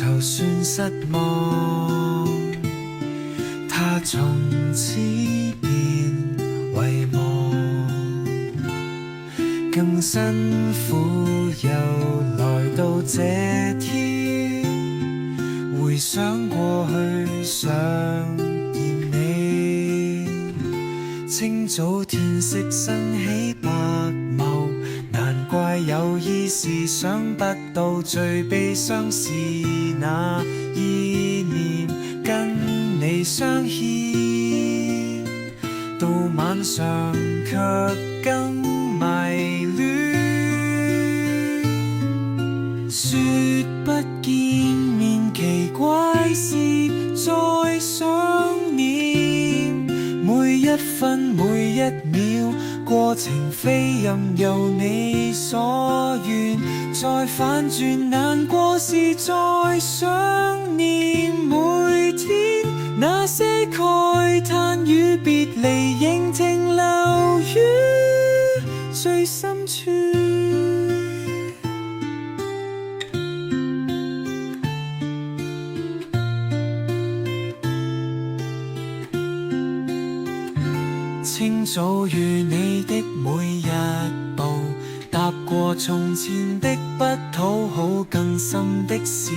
就算失望，他從此變遺忘。更辛苦又來到這天，回想過去想念你。清早天色升起白霧，難怪有意時想不到，最悲傷是那意念跟你相牽，到晚上卻更迷戀。說不見面奇怪事再想念，每一分每一秒過程非任由你所願，再反轉難過時再想念，每天那些慨嘆與別離仍停留於最深處。清早與你的每一步，踏過從前的不討好，更深的是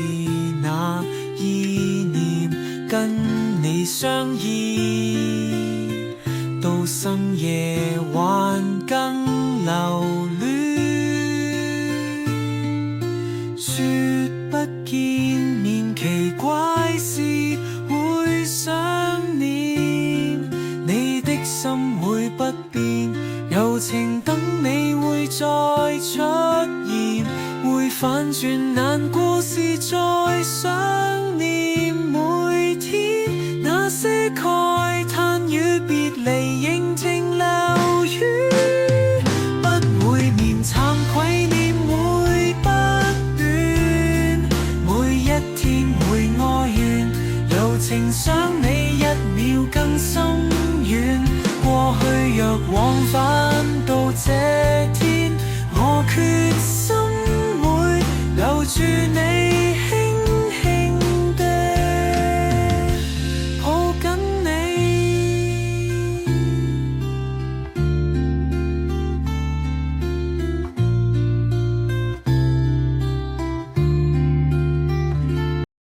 那意念跟你相依，到深夜還更留戀。說不見面奇怪事會想念，你的心會不變，柔情等你會再出現，會反轉難過時再想念，每天那些慨嘆與別離仍停留於不會眠，慚愧念會不斷，每一天會哀怨，柔情想你一秒更深遠，過去若往返到這